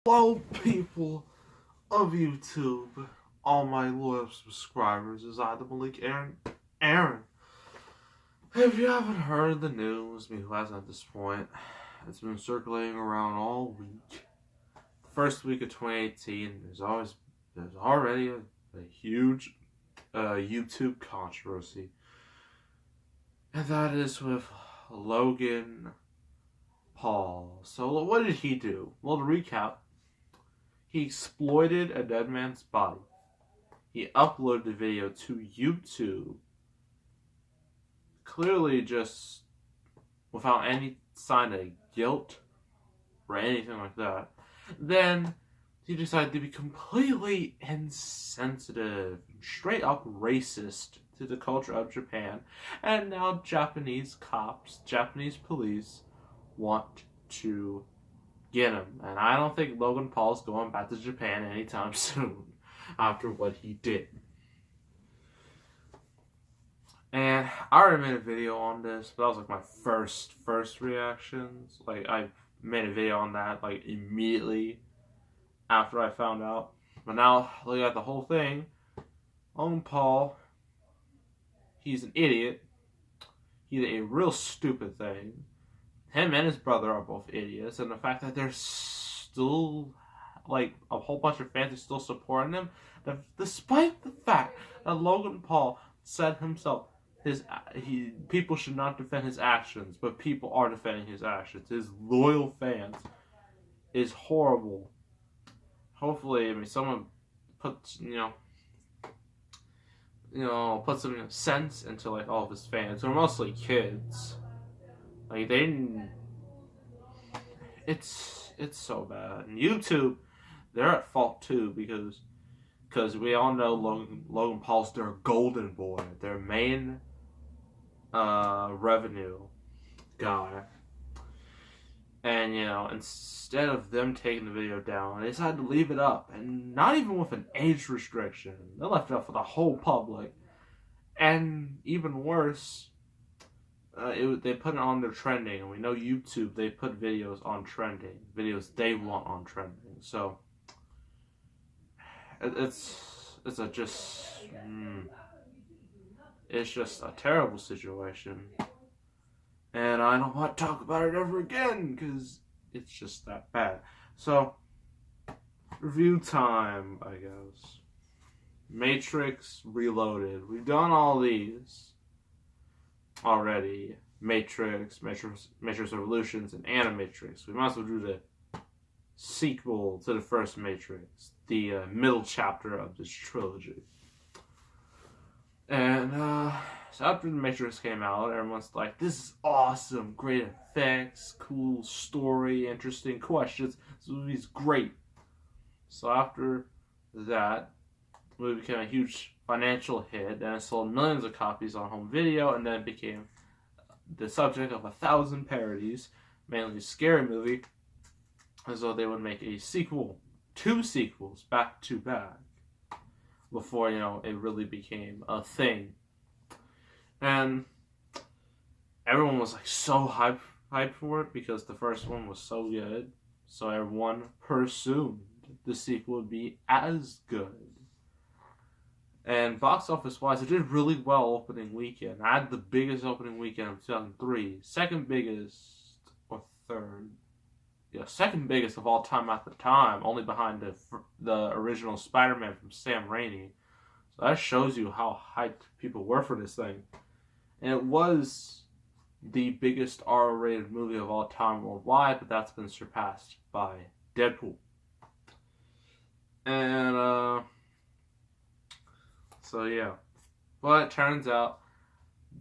Hello, people of YouTube, all my loyal subscribers. Is I, the Malik Aaron. If you haven't heard the news, who hasn't at this point, it's been circulating around all week. The first week of 2018, there's already a huge YouTube controversy, and that is with Logan Paul. So what did he do? Well, to recap, he exploited a dead man's body. He uploaded the video to YouTube, clearly just without any sign of guilt or anything like that. Then he decided to be completely insensitive, straight up racist to the culture of Japan. And now Japanese cops, Japanese police want to get him. And I don't think Logan Paul's going back to Japan anytime soon after what he did. And I already made a video on this, but that was like my first reactions. Like, I made a video on that like immediately after I found out. But now, look at the whole thing. Logan Paul, he's an idiot. He did a real stupid thing. Him and his brother are both idiots, and the fact that there's still like a whole bunch of fans are still supporting him, despite the fact that Logan Paul said himself, people should not defend his actions, but people are defending his actions. His loyal fans is horrible. Hopefully, someone puts put some sense into like all of his fans. They're mostly kids. Like it's so bad. And YouTube, they're at fault too because we all know Logan Paul's their golden boy, their main revenue guy. And instead of them taking the video down, they decided to leave it up, and not even with an age restriction. They left it up for the whole public, and even worse. They put it on their trending, and we know YouTube, they put videos on trending, videos they want on trending. So it's just a terrible situation, and I don't want to talk about it ever again because it's just that bad. So review time, I guess. Matrix Reloaded. We've done all these already. Matrix Revolutions, and Animatrix. We might as well do the sequel to the first Matrix, the middle chapter of this trilogy. And so after the Matrix came out, everyone's like, this is awesome, great effects, cool story, interesting questions, this movie's great. So after that, the movie became a huge financial hit, and it sold millions of copies on home video, and then it became the subject of 1,000 parodies, mainly a scary movie, as though they would make a sequel, 2 sequels back to back, before it really became a thing. And everyone was like so hyped for it because the first one was so good, so everyone presumed the sequel would be as good. And box office wise, it did really well opening weekend. I had the biggest opening weekend of 2003. Second biggest, or third. Yeah, second biggest of all time at the time, only behind the original Spider-Man from Sam Raimi. So that shows you how hyped people were for this thing. And it was the biggest R-rated movie of all time worldwide, but that's been surpassed by Deadpool. And so yeah, but it turns out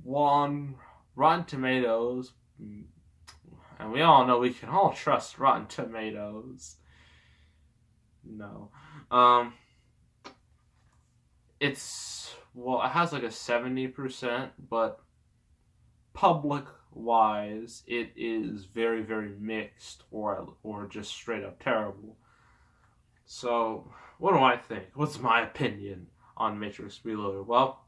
on Rotten Tomatoes, and we all know we can all trust Rotten Tomatoes. No, it has like a 70%, but public-wise, it is very, very mixed, or just straight up terrible. So, what do I think? What's my opinion on Matrix Reloaded? Well,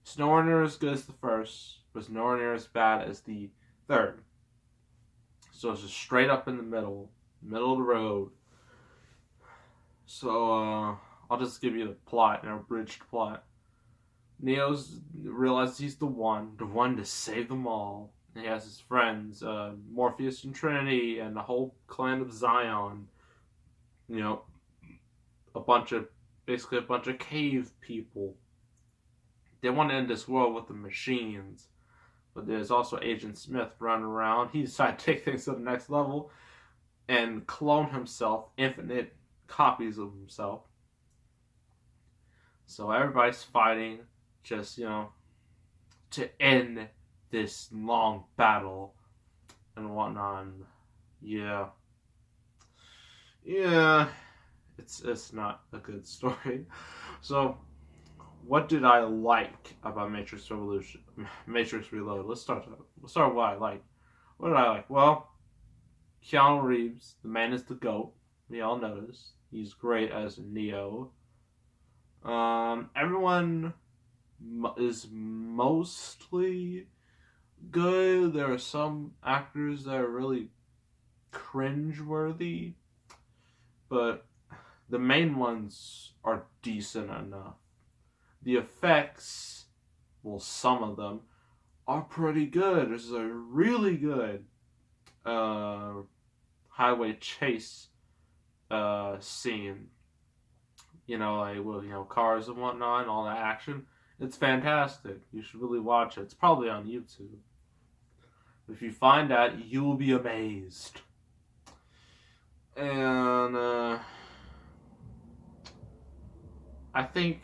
it's nowhere near as good as the first, but it's nowhere near as bad as the third. So it's just straight up in the middle of the road. So, I'll just give you the plot, an abridged plot. Neo's realizes he's the one to save them all. He has his friends, Morpheus and Trinity, and the whole clan of Zion. You know, basically a bunch of cave people. They want to end this world with the machines. But there's also Agent Smith running around. He decided to take things to the next level and clone himself, infinite copies of himself. So everybody's fighting, just, to end this long battle and whatnot. Yeah. Yeah. It's not a good story. So, what did I like about Matrix Reloaded? Let's start with what I like. What did I like? Well, Keanu Reeves, the man is the GOAT. We all know this. He's great as Neo. Everyone is mostly good. There are some actors that are really cringeworthy, but the main ones are decent enough. The effects, well, some of them, are pretty good. This is a really good highway chase scene. With cars and whatnot and all that action. It's fantastic. You should really watch it. It's probably on YouTube. If you find that, you will be amazed. And I think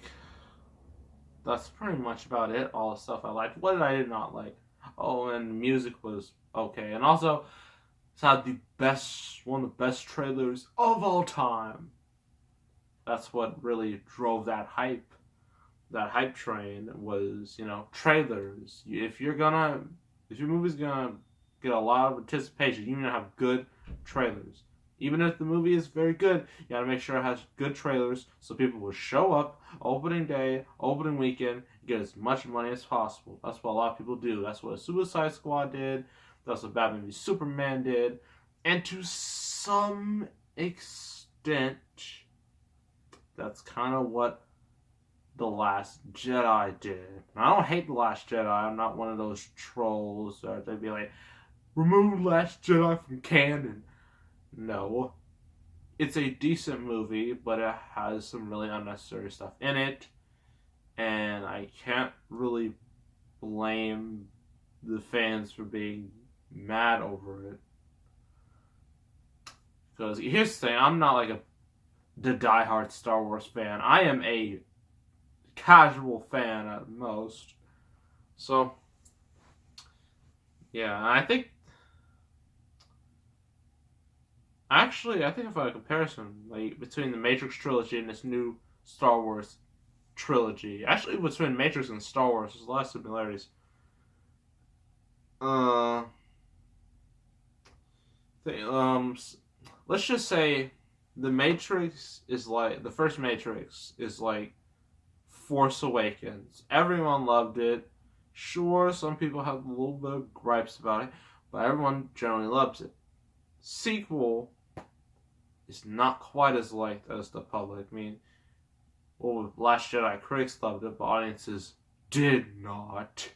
that's pretty much about it. All the stuff I liked. What did I not like? Oh, and music was okay. And also, it's had one of the best trailers of all time. That's what really drove that hype. That hype train was, trailers. If your movie's gonna get a lot of anticipation, you need to have good trailers. Even if the movie is very good, you gotta make sure it has good trailers so people will show up opening day, opening weekend, get as much money as possible. That's what a lot of people do. That's what Suicide Squad did. That's what Batman v Superman did. And to some extent, that's kind of what The Last Jedi did. And I don't hate The Last Jedi. I'm not one of those trolls that they'd be like, remove Last Jedi from canon. No. It's a decent movie, but it has some really unnecessary stuff in it. And I can't really blame the fans for being mad over it. Because here's the thing, I'm not like the diehard Star Wars fan. I am a casual fan at most. So, yeah, I think if I had a comparison between the Matrix trilogy and this new Star Wars trilogy, actually between Matrix and Star Wars, there's a lot of similarities. Let's just say the Matrix is like the first Matrix is like Force Awakens. Everyone loved it. Sure, some people have a little bit of gripes about it, but everyone generally loves it. Sequel is not quite as liked as the public. I mean, Last Jedi critics loved it, but audiences did not.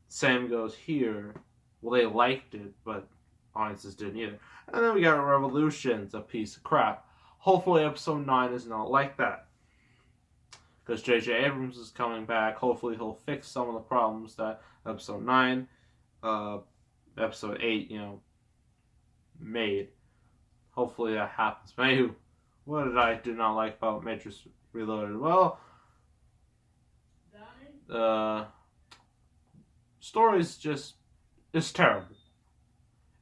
Same goes here. Well, they liked it, but audiences didn't either. And then we got Revolution's a piece of crap. Hopefully episode 9 is not like that. Because J.J. Abrams is coming back. Hopefully he'll fix some of the problems that episode 9, episode 8, made. Hopefully that happens. But anywho, what did I do not like about Matrix Reloaded? Well, story is terrible.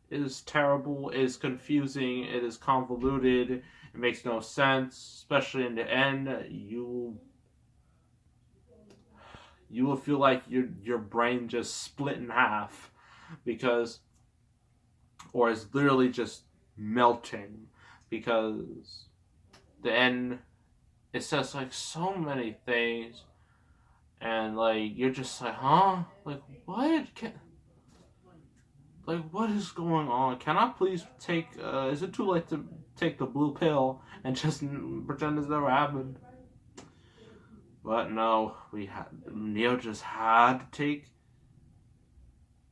It is terrible, it is confusing, it is convoluted, it makes no sense, especially in the end. You will feel like your brain just split in half or is literally just melting, because the end, it says like so many things, and like you're just like, huh? Like what? What is going on? Can I please take? Is it too late to take the blue pill and just pretend it's never happened. But no, Neo just had to take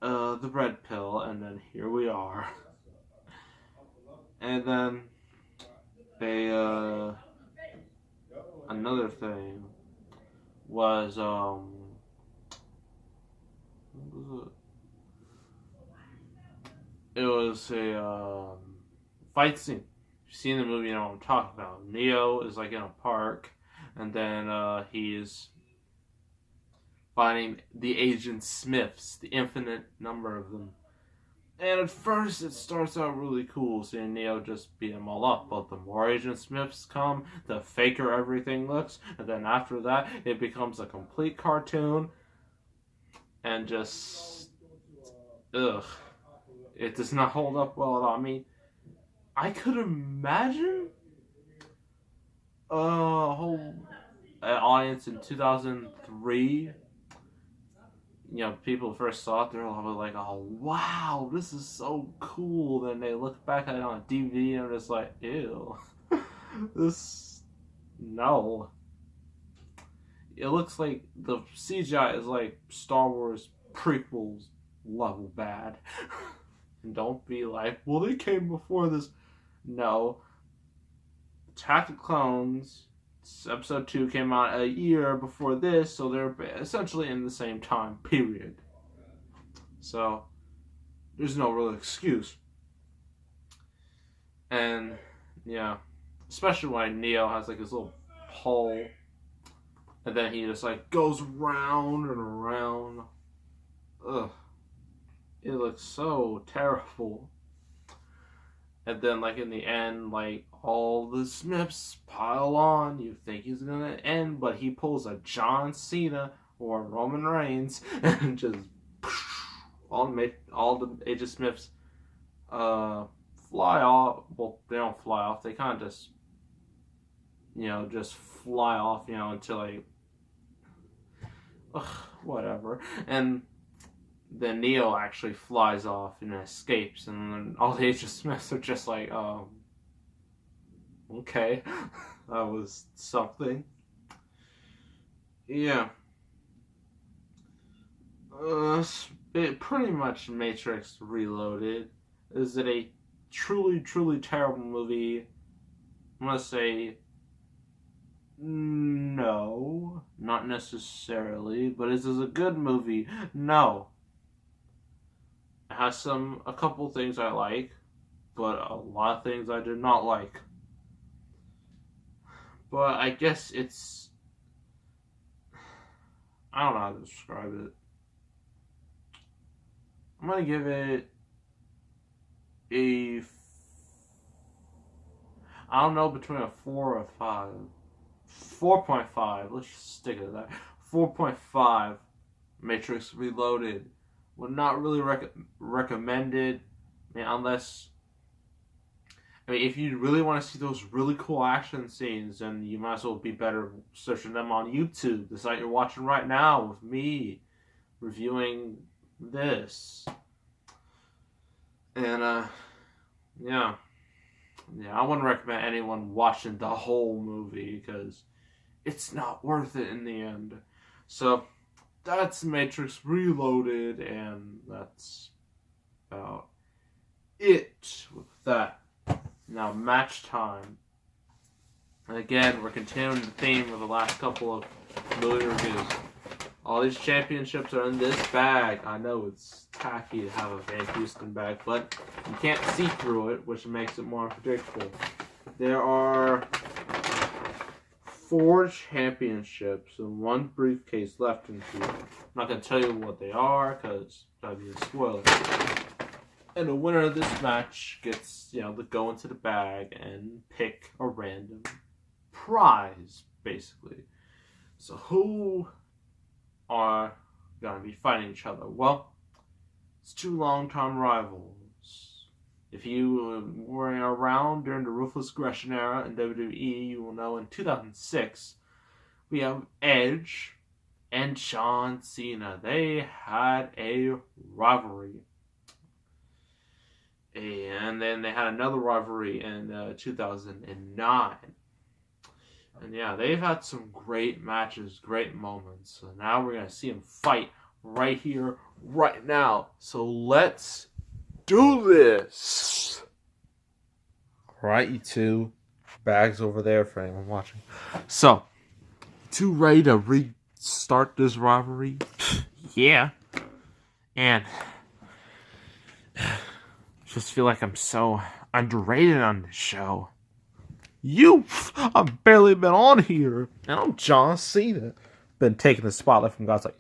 the red pill, and then here we are. And then another thing was what was it? It was a fight scene. If you've seen the movie, you know what I'm talking about. Neo is like in a park, and then he's fighting the Agent Smiths, the infinite number of them. And at first, it starts out really cool, seeing Neo just beat them all up. But the more Agent Smiths come, the faker everything looks. And then after that, it becomes a complete cartoon. And just... ugh. It does not hold up well at all. I mean, I could imagine a whole audience in 2003... you know, people first saw it, they're all like, oh, wow, this is so cool. Then they look back at it on a DVD and they're just like, ew. No. It looks like the CGI is like Star Wars prequels level bad. And don't be like, well, they came before this. No. Attack of the Clones... Episode 2 came out a year before this, so they're essentially in the same time, period. So, there's no real excuse. And, yeah, especially when Neo has like his little pole, and then he just like goes round and around. Ugh. It looks so terrible. And then, like, in the end, like, all the Smiths pile on. You think he's gonna end, but he pulls a John Cena or Roman Reigns and just all the Agent Smiths fly off. Well, they don't fly off. They kind of just, you know, just fly off, you know, until like, whatever. And then Neo actually flies off and escapes, and then all the Agent Smiths are just like, okay, that was something. Yeah. It pretty much Matrix Reloaded. Is it a truly, truly terrible movie? I'm gonna say no, not necessarily, but is this a good movie? No. It has a couple things I like, but a lot of things I did not like. But I guess it's... I don't know how to describe it. I'm going to give it I don't know, between a 4 or a 5. 4.5. Let's just stick it at that. 4.5 Matrix Reloaded. Would not really recommend it. I mean, unless... I mean, if you really want to see those really cool action scenes, then you might as well be better searching them on YouTube, the site you're watching right now with me reviewing this. And, yeah, I wouldn't recommend anyone watching the whole movie because it's not worth it in the end. So, that's Matrix Reloaded, and that's about it with that. Now, match time. And again, we're continuing the theme of the last couple of movie reviews. All these championships are in this bag. I know it's tacky to have a Van Houston bag, but you can't see through it, which makes it more unpredictable. There are 4 championships and 1 briefcase left in here. I'm not going to tell you what they are, because that'd be a spoiler. And the winner of this match gets, you know, to go into the bag and pick a random prize, basically. So who are going to be fighting each other? Well, it's 2 long-time rivals. If you were around during the Ruthless Aggression era in WWE, you will know in 2006, we have Edge and John Cena. They had a rivalry. And then they had another rivalry in 2009. And yeah, they've had some great matches, great moments. So now we're going to see them fight right here, right now. So let's do this. All right, you two. Bags over there for anyone watching. So, two ready to restart this rivalry? Yeah. And just feel like I'm so underrated on this show. I've barely been on here. And I'm John Cena. Been taking the spotlight from guys like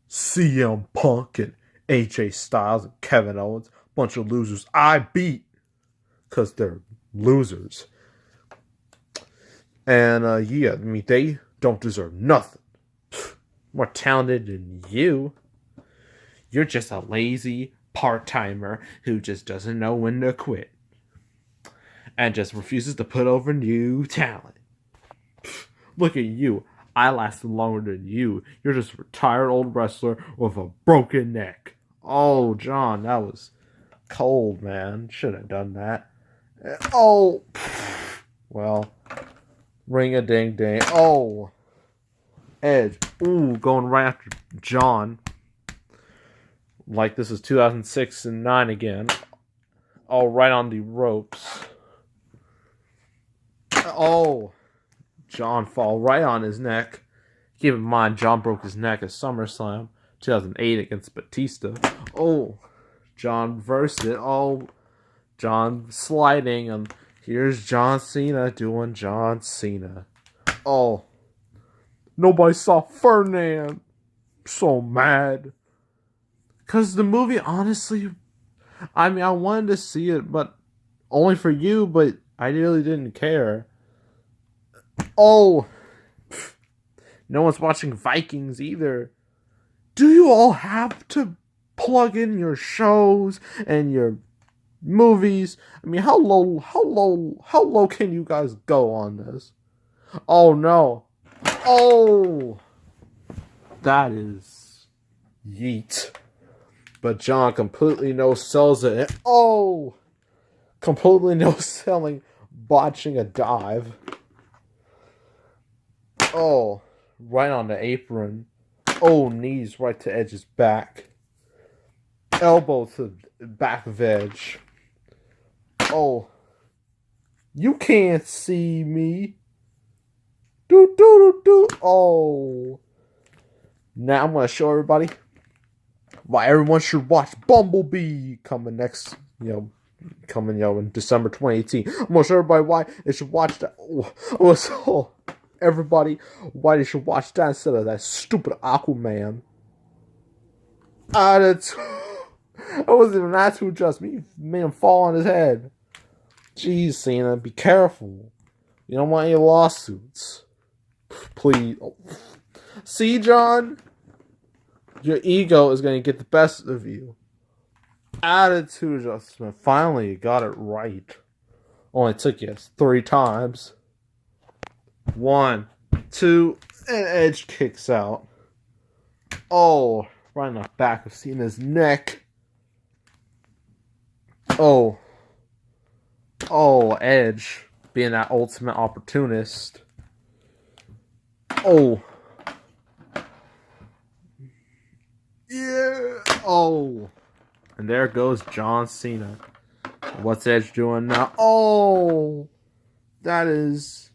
CM Punk and AJ Styles and Kevin Owens. Bunch of losers I beat. Because they're losers. And yeah, I mean, they don't deserve nothing. More talented than you. You're just a lazy part-timer who just doesn't know when to quit. And just refuses to put over new talent. Look at you. I lasted longer than you. You're just a retired old wrestler with a broken neck. Oh, John, that was cold, man. Should have done that. Oh. Well. Ring-a-ding-ding. Oh. Edge. Ooh, going right after John. Like this is 2006 and 9 again. Oh, right on the ropes. Oh. John fall right on his neck. Keep in mind, John broke his neck at SummerSlam 2008 against Batista. Oh. John reversed it. Oh. John sliding. And here's John Cena doing John Cena. Oh. Nobody saw Ferdinand. So mad. Because the movie, honestly, I mean, I wanted to see it, but only for you, but I really didn't care. Oh. No one's watching Vikings either. Do you all have to plug in your shows and your movies? I mean, how low can you guys go on this? Oh, no. Oh. That is yeet. But John completely no-sells it. Oh! Completely no-selling, botching a dive. Oh. Right on the apron. Oh, knees right to Edge's back. Elbow to back of Edge. Oh. You can't see me. Do. Oh. Now I'm going to show everybody why everyone should watch Bumblebee coming in December 2018. I'm gonna show everybody why they should watch that. Everybody, why they should watch that instead of that stupid Aquaman. That's. It wasn't even that to adjust me. Made him fall on his head. Jeez, Cena, be careful. You don't want any lawsuits. Please. See, John? Your ego is going to get the best of you. Attitude adjustment. Finally, you got it right. Only took you 3 times. 1, 2, and Edge kicks out. Oh, right in the back of Cena's neck. Oh, Edge being that ultimate opportunist. Oh. Yeah. Oh. And there goes John Cena. What's Edge doing now? Oh. That is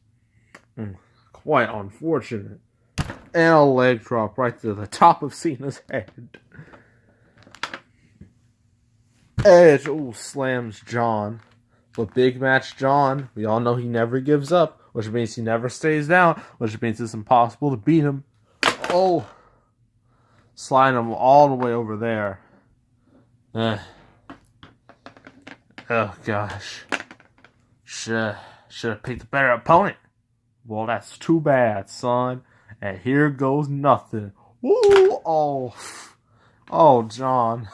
quite unfortunate. And a leg drop right to the top of Cena's head. Edge slams John. But big match John, we all know he never gives up, which means he never stays down, which means it's impossible to beat him. Oh. Sliding him all the way over there. Oh, gosh. Should have picked a better opponent. Well, that's too bad, son. And here goes nothing. Woo! Oh, John.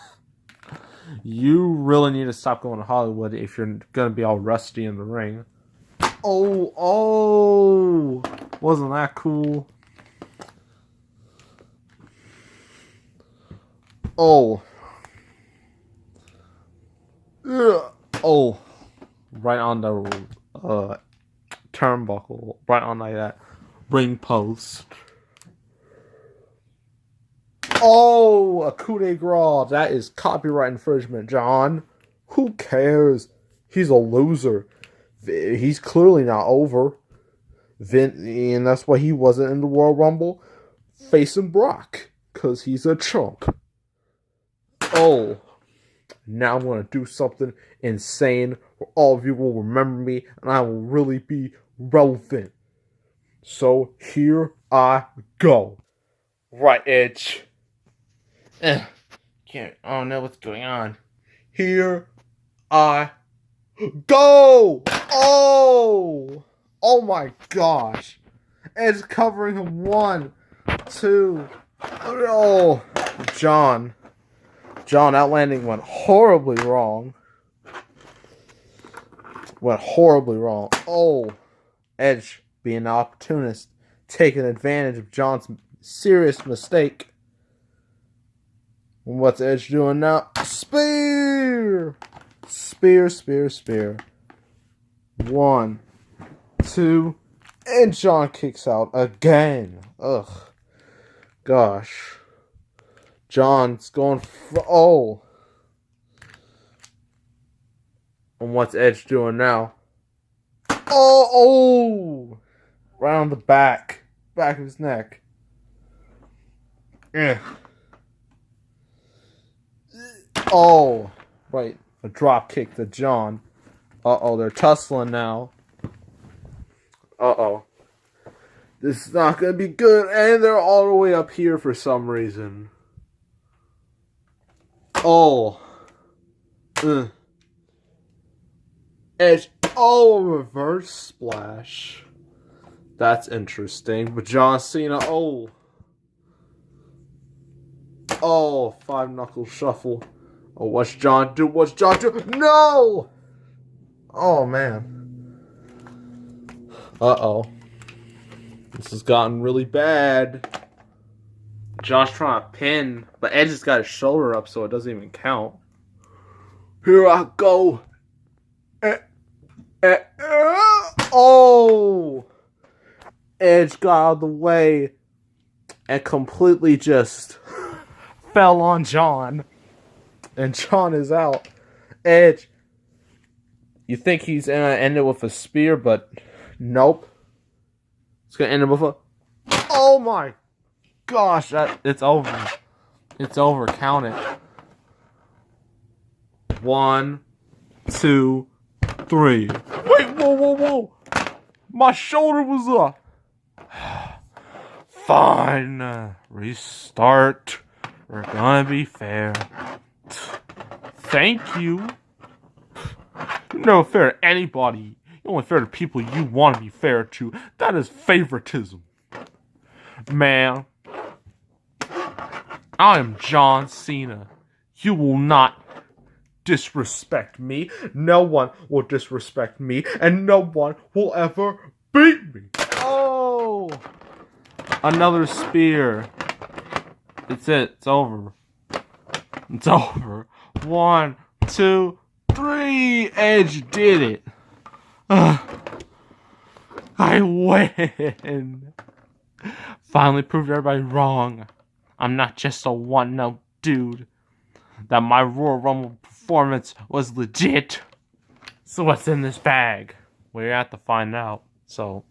You really need to stop going to Hollywood if you're going to be all rusty in the ring. Oh. Wasn't that cool? Oh. Oh, right on the turnbuckle, right on like that ring post. Oh, a coup de grace. That is copyright infringement, John. Who cares? He's a loser. He's clearly not over. And that's why he wasn't in the Royal Rumble facing Brock. Because he's a chump. Oh. Now I'm going to do something insane where all of you will remember me and I will really be relevant. So here I go. Right edge. I don't know what's going on. Here I go. Oh. Oh my gosh. Edge covering him. 1, 2. Oh. John, that landing went horribly wrong. Oh. Edge being an opportunist, taking advantage of John's serious mistake. What's Edge doing now? Spear! Spear. 1, 2, and John kicks out again. Ugh. Gosh. John's going for... Oh. And what's Edge doing now? Oh! Right on the back of his neck. Oh. Right. A drop kick to John. Uh-oh, they're tussling now. Uh-oh. This is not going to be good. And they're all the way up here for some reason. Oh. Edge. Oh, reverse splash. That's interesting. But John Cena. Oh. Oh, 5-knuckle shuffle. Oh, what's John do? No! Oh, man. Uh-oh. This has gotten really bad. John's trying to pin, but Edge has got his shoulder up, so it doesn't even count. Here I go. Oh! Edge got out of the way and completely just fell on John. And John is out. Edge, you think he's going to end it with a spear, but nope. It's going to end it with a... Oh my gosh, it's over. It's over. Count it. 1, 2, 3. Wait, whoa. My shoulder was up. Fine. Restart. We're gonna be fair. Thank you. You're never fair to anybody. You're only fair to people you want to be fair to. That is favoritism. Man, I am John Cena. You will not disrespect me. No one will disrespect me. And no one will ever beat me. Oh! Another spear. It's it. It's over. It's over. 1, 2, 3. Edge did it. I win. Finally proved everybody wrong. I'm not just a one-note dude. That my Royal Rumble performance was legit. So what's in this bag? We have to find out. So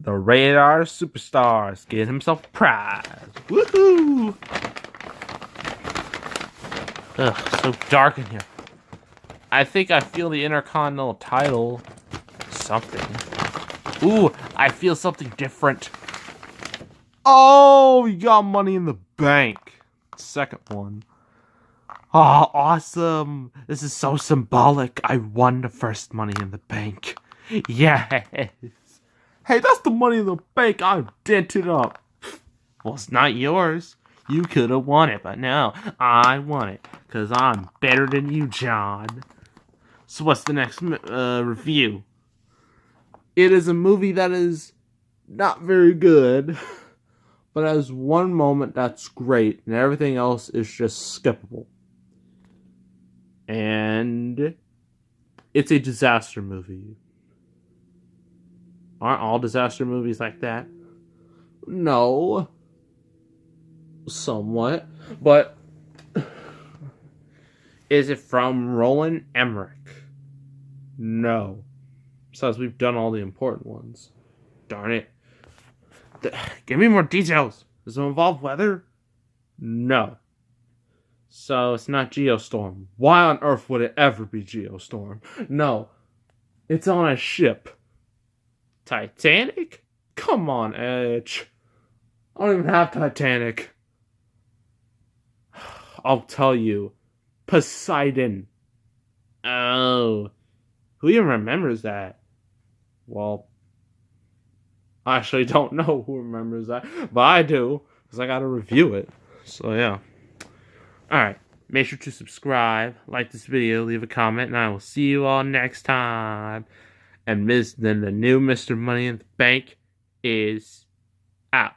the Radar Superstars get himself a prize. Woohoo! Ugh, so dark in here. I think I feel the Intercontinental title. Something. Ooh, I feel something different. Oh, you got Money in the Bank. Second one. Oh, awesome. This is so symbolic. I won the first Money in the Bank. Yes. Hey, that's the Money in the Bank I dented up. Well, it's not yours. You could have won it, but no, I won it. Because I'm better than you, John. So what's the next review? It is a movie that is not very good. but it has one moment that's great, and everything else is just skippable. And it's a disaster movie. Aren't all disaster movies like that? No. Somewhat. But is it from Roland Emmerich? No. Besides, we've done all the important ones. Darn it. Give me more details. Does it involve weather? No. So it's not Geostorm. Why on earth would it ever be Geostorm? No. It's on a ship. Titanic? Come on, Edge. I don't even have Titanic. I'll tell you. Poseidon. Oh. Who even remembers that? Well, I actually don't know who remembers that, but I do, because I gotta review it. So, yeah. Alright, make sure to subscribe, like this video, leave a comment, and I will see you all next time. And then the new Mr. Money in the Bank is out.